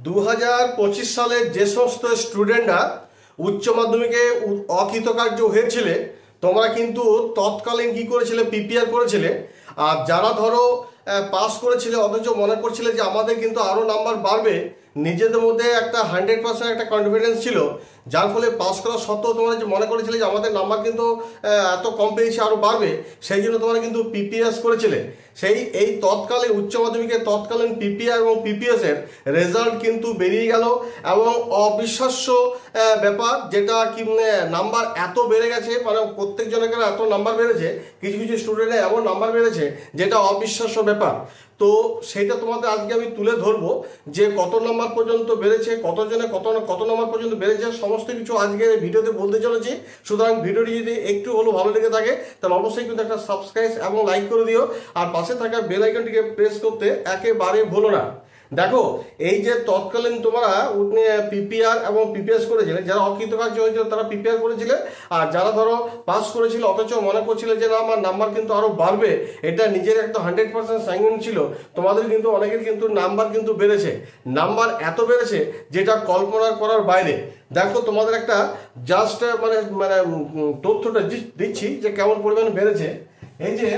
2025 সালে যে সমস্ত স্টুডেন্টরা উচ্চ মাধ্যমিকে অকৃতকার্য হয়েছিলে তোমরা কিন্তু তৎকালীন কি করেছিলে পিপিআর করেছিলে। আর যারা ধরো পাস করেছিলে অথচ মনে করছিলে যে আমাদের কিন্তু আরও নাম্বার বাড়বে, নিজেদের মধ্যে একটা 100% একটা কনফিডেন্স ছিল, যার ফলে পাস করা সত্ত্বেও তোমরা যে মনে করেছিলে যে আমাদের নাম্বার কিন্তু এত কম পেয়েছে আরও বাড়বে, সেই জন্য তোমরা কিন্তু পিপিএস করেছিলে। এই তৎকালীন উচ্চ মাধ্যমিকের তৎকালীন পিপিআর এবং পিপিএস এর রেজাল্ট কিন্তু বেরিয়ে গেল এবং অবিশ্বাস্য ব্যাপার, যেটা কি নাম্বার এত বেড়ে গেছে, মানে প্রত্যেকজনের এত নাম্বার বেড়েছে, কিছু কিছু স্টুডেন্টের এমন নাম্বার বেড়েছে যেটা অবিশ্বাস্য ব্যাপার। তো সেটা তোমাদের আজকে আমি তুলে ধরবো যে কত নম্বর পর্যন্ত বেড়েছে, কতজনে কত নম্বর পর্যন্ত বেড়েছে, সমস্ত কিছু আজকে ভিডিওতে বলতে চলেছি। সুতরাং ভিডিওটি যদি একটু হলেও ভালো লেগে থাকে তাহলে অবশ্যই কিন্তু একটা সাবস্ক্রাইব এবং লাইক করে দিও, আর পাশে থাকা বেল আইকনটিকে প্রেস করতে একেবারে ভুলো না। দেখো, এই যে তৎকালীন তোমরা পিপিআর এবং পিপিএস করেছিলে, যারা অকৃতকার্য হয়েছিল তারা পিপিআর করেছিলে, আর যারা ধরো পাস করেছিল অথচ মনে করছিলে যে না আমার নাম্বার কিন্তু আরো বাড়বে, এটা নিজের একটা 100% সাইন ছিল, তোমাদের কিন্তু অনেকের কিন্তু নাম্বার কিন্তু বেড়েছে। নাম্বার এত বেড়েছে যেটা কল্পনা করার বাইরে। দেখো, তোমাদের একটা জাস্ট মানে মানে তথ্যটা দিচ্ছি যে কেমন পরিমাণে বেড়েছে। এই যে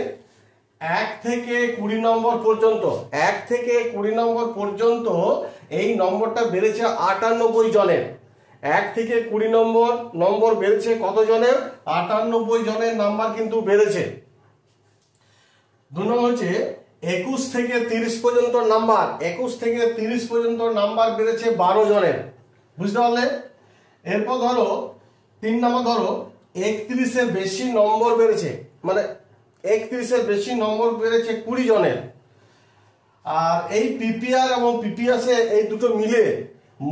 1 থেকে 20 নম্বর পর্যন্ত, 1 থেকে 20 নম্বর পর্যন্ত এই নম্বরটা বেড়েছে 98 জনের। 1 থেকে 20 নম্বর বেড়েছে কত জনের? 98 জনের নাম্বার কিন্তু বেড়েছে। 2 নম্বর হচ্ছে 21 থেকে 30 পর্যন্ত নাম্বার, 21 থেকে 30 পর্যন্ত নাম্বার বেড়েছে 12 জনের। বুঝতে পারলে? এরপর ধরো 3 নম্বর, ধরো 31 এর বেশি নম্বর বেড়েছে, মানে 31 এর বেশি নম্বর বেড়েছে 20 জনের। আর এই পিপিআর এবং পিপিএস এই দুটো মিলে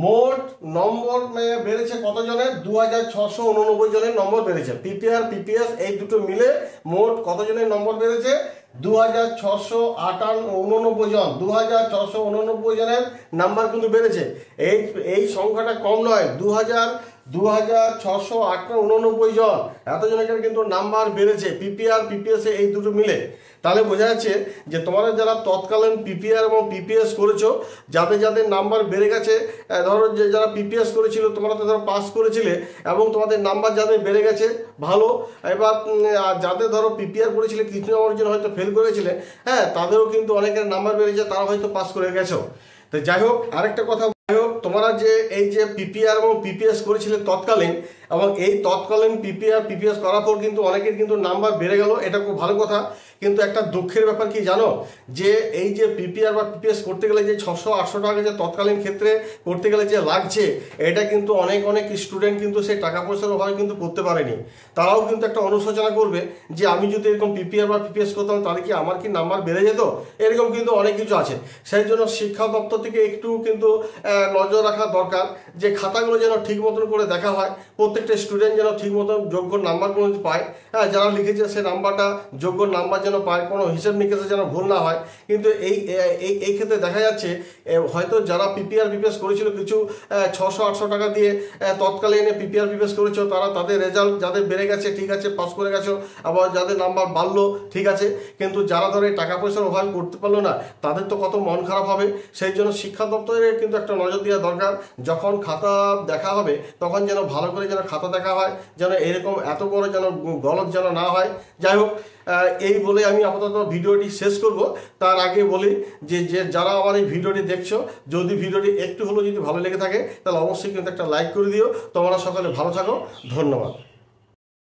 মোট নম্বর বেড়েছে কত জনের? 2689 জনের নম্বর বেড়েছে। পিপিআর পিপিএস এই দুটো মিলে মোট কত জনের নম্বর বেড়েছে? 2689 জন, 2689 জনের নাম্বার কিন্তু বেড়েছে। এই সংখ্যাটা কম নয়, 2689 জন, এতজনের কিন্তু নাম্বার বেড়েছে পিপিআর পিপিএস এই দুটো মিলে। তাহলে বোঝা যাচ্ছে যে তোমরা যারা তৎকালীন পিপিআর এবং পিপিএস করেছো, যাদের যাদের নাম্বার বেড়ে গেছে, ধরো যে যারা পিপিএস করেছিল তোমরা তো ধরো পাস করেছিলে এবং তোমাদের নাম্বার যাদের বেড়ে গেছে ভালো। এবার যাদের ধরো পিপিআর করেছিলে কিছু নম্বরের জন্য হয়তো ফেল করেছিলে, হ্যাঁ, তাদেরও কিন্তু অনেকের নাম্বার বেড়েছে, তারা হয়তো পাস করে গেছো। তো যাই হোক, আরেকটা কথা, তোমরা যে এই যে পিপিআর এবং পিপিএস করেছিলে তৎকালীন, এবং এই তৎকালীন পিপিআর পিপিএস করার পর কিন্তু অনেকের কিন্তু নাম্বার বেড়ে গেল, এটা খুব ভালো কথা। কিন্তু একটা দুঃখের ব্যাপার কি জানো, যে এই যে পিপিআর বা পিপিএস করতে গেলে যে 600-800 টাকা যে তৎকালীন ক্ষেত্রে করতে গেলে যে লাগছে, এটা কিন্তু অনেক স্টুডেন্ট কিন্তু সেই টাকা পয়সার অভাবে কিন্তু করতে পারেনি। তারাও কিন্তু একটা অনুশোচনা করবে যে আমি যদি এরকম পিপিআর বা পিপিএস করতাম তাহলে কি আমার কি নাম্বার বেড়ে যেত, এরকম কিন্তু অনেক কিছু আছে। সেই জন্য শিক্ষা দপ্তর থেকে একটু কিন্তু নজর রাখা দরকার যে খাতাগুলো যেন ঠিক মতন করে দেখা হয়, প্রত্যেকটা স্টুডেন্ট যেন ঠিক মতন যোগ্য নাম্বারগুলো পায়, হ্যাঁ, যারা লিখেছে সে নাম্বারটা যোগ্য নাম্বার যেন পায়, কোনো হিসেব নিকেশে যেন ভুল না হয়। কিন্তু এই ক্ষেত্রে দেখা যাচ্ছে হয়তো যারা পিপিআর পিপিএস করেছিল কিছু 600-800 টাকা দিয়ে তৎকালীন পিপিআর পিপিএস করেছো, তারা তাদের রেজাল্ট যাদের বেড়ে গেছে ঠিক আছে, পাস করে গেছো, আবার যাদের নাম্বার বাড়লো ঠিক আছে, কিন্তু যারা ধরে টাকা পয়সার অভাব করতে পারলো না তাদের তো কত মন খারাপ হবে। সেই জন্য শিক্ষা দপ্তরের কিন্তু একটা নজর দেওয়া দরকার, যখন খাতা দেখা হবে তখন যেন ভালো করে যেন খাতা দেখা হয়, যেন এরকম এত বড় যেন গলত যেন না হয়। যাই হোক, এই বলে আমি আপাতত ভিডিওটি শেষ করব। তার আগে বলি যে যারা আমার এই ভিডিওটি দেখছো, যদি ভিডিওটি একটু হলেও যদি ভালো লেগে থাকে তাহলে অবশ্যই কিন্তু একটা লাইক করে দিও। তোমরা সকলে ভালো থাকো, ধন্যবাদ।